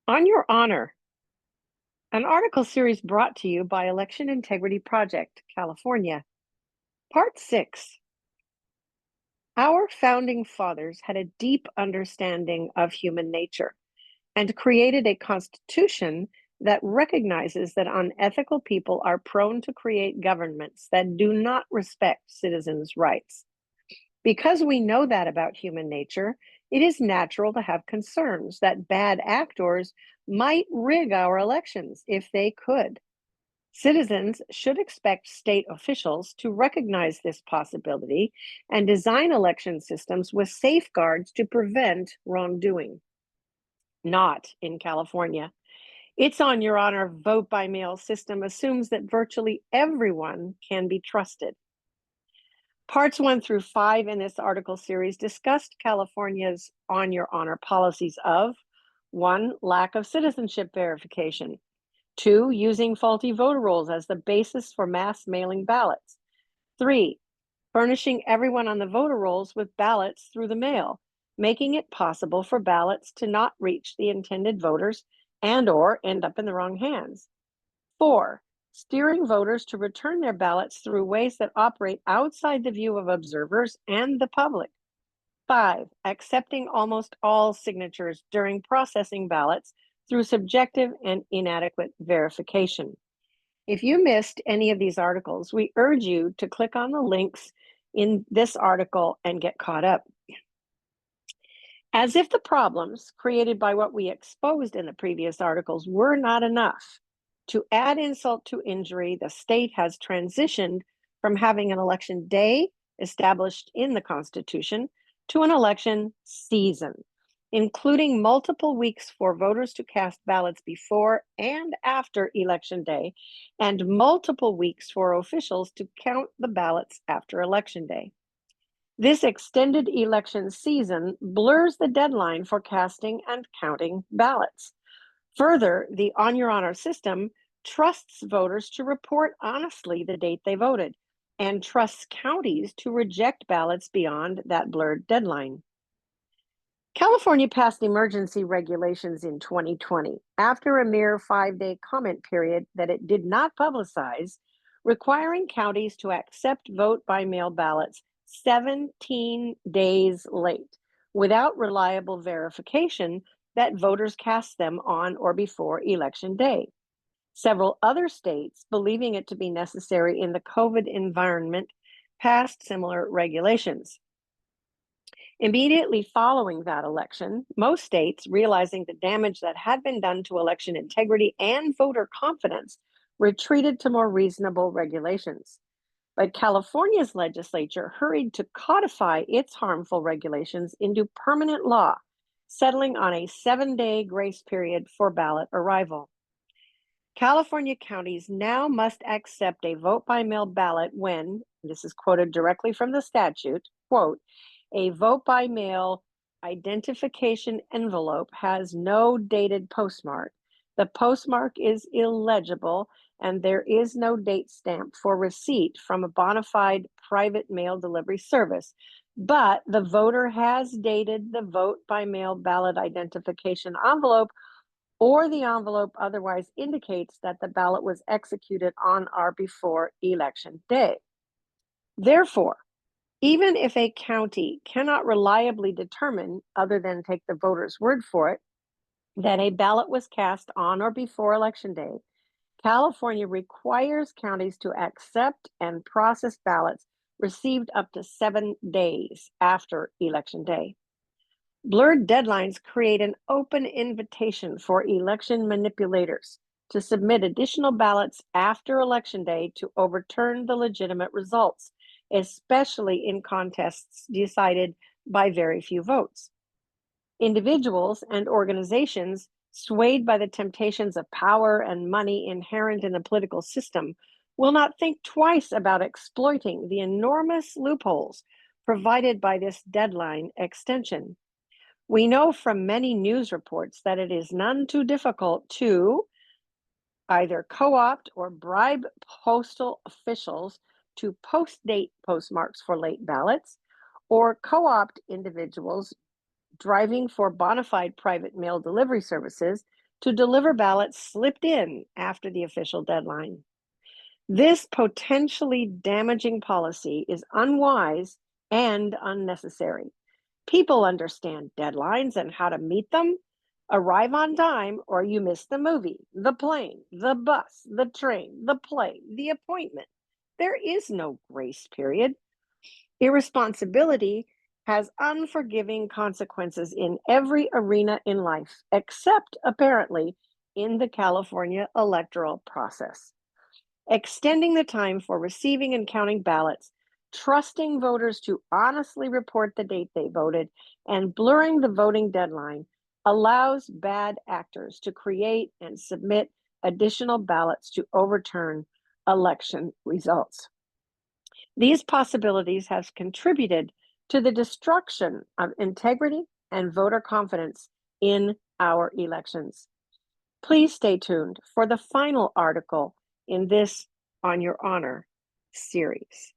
On Your Honor, an article series brought to you by Election Integrity Project, California. Part 6. Our founding fathers had a deep understanding of human nature and created a constitution that recognizes that unethical people are prone to create governments that do not respect citizens' rights. Because we know that about human nature, it is natural to have concerns that bad actors might rig our elections if they could. Citizens should expect state officials to recognize this possibility and design election systems with safeguards to prevent wrongdoing. Not in California. Its On Your Honor vote by mail system assumes that virtually everyone can be trusted. Parts 1 through 5 in this article series discussed California's On Your Honor policies of 1. Lack of citizenship verification. 2. Using faulty voter rolls as the basis for mass mailing ballots. 3. Furnishing everyone on the voter rolls with ballots through the mail, making it possible for ballots to not reach the intended voters and/or end up in the wrong hands. 4. Steering voters to return their ballots through ways that operate outside the view of observers and the public. 5. Accepting almost all signatures during processing ballots through subjective and inadequate verification. If you missed any of these articles, we urge you to click on the links in this article and get caught up. As if the problems created by what we exposed in the previous articles were not enough, to add insult to injury, the state has transitioned from having an election day established in the Constitution to an election season, including multiple weeks for voters to cast ballots before and after Election Day, and multiple weeks for officials to count the ballots after Election Day. This extended election season blurs the deadline for casting and counting ballots. Further, the On Your Honor system trusts voters to report honestly the date they voted and trusts counties to reject ballots beyond that blurred deadline. California passed emergency regulations in 2020 after a mere 5-day comment period that it did not publicize, requiring counties to accept vote by mail ballots 17 days late without reliable verification that voters cast them on or before Election Day. Several other states, believing it to be necessary in the COVID environment, passed similar regulations. Immediately following that election, most states, realizing the damage that had been done to election integrity and voter confidence, retreated to more reasonable regulations. But California's legislature hurried to codify its harmful regulations into permanent law, settling on a 7-day grace period for ballot arrival. California counties now must accept a vote by mail ballot when, this is quoted directly from the statute, quote, a vote by mail identification envelope has no dated postmark. The postmark is illegible and there is no date stamp for receipt from a bona fide private mail delivery service. But the voter has dated the vote by mail ballot identification envelope, or the envelope otherwise indicates that the ballot was executed on or before Election Day. Therefore, even if a county cannot reliably determine, other than take the voter's word for it, that a ballot was cast on or before Election Day, California requires counties to accept and process ballots received up to 7 days after Election Day. Blurred deadlines create an open invitation for election manipulators to submit additional ballots after Election Day to overturn the legitimate results, especially in contests decided by very few votes. Individuals and organizations swayed by the temptations of power and money inherent in the political system will not think twice about exploiting the enormous loopholes provided by this deadline extension. We know from many news reports that it is none too difficult to either co-opt or bribe postal officials to post-date postmarks for late ballots, or co-opt individuals driving for bona fide private mail delivery services to deliver ballots slipped in after the official deadline. This potentially damaging policy is unwise and unnecessary. People understand deadlines and how to meet them. Arrive on time or you miss the movie, the plane, the bus, the train, the play, the appointment. There is no grace period. Irresponsibility has unforgiving consequences in every arena in life, except apparently in the California electoral process. Extending the time for receiving and counting ballots, trusting voters to honestly report the date they voted, and blurring the voting deadline allows bad actors to create and submit additional ballots to overturn election results. These possibilities have contributed to the destruction of integrity and voter confidence in our elections. Please stay tuned for the final article in this On Your Honor series.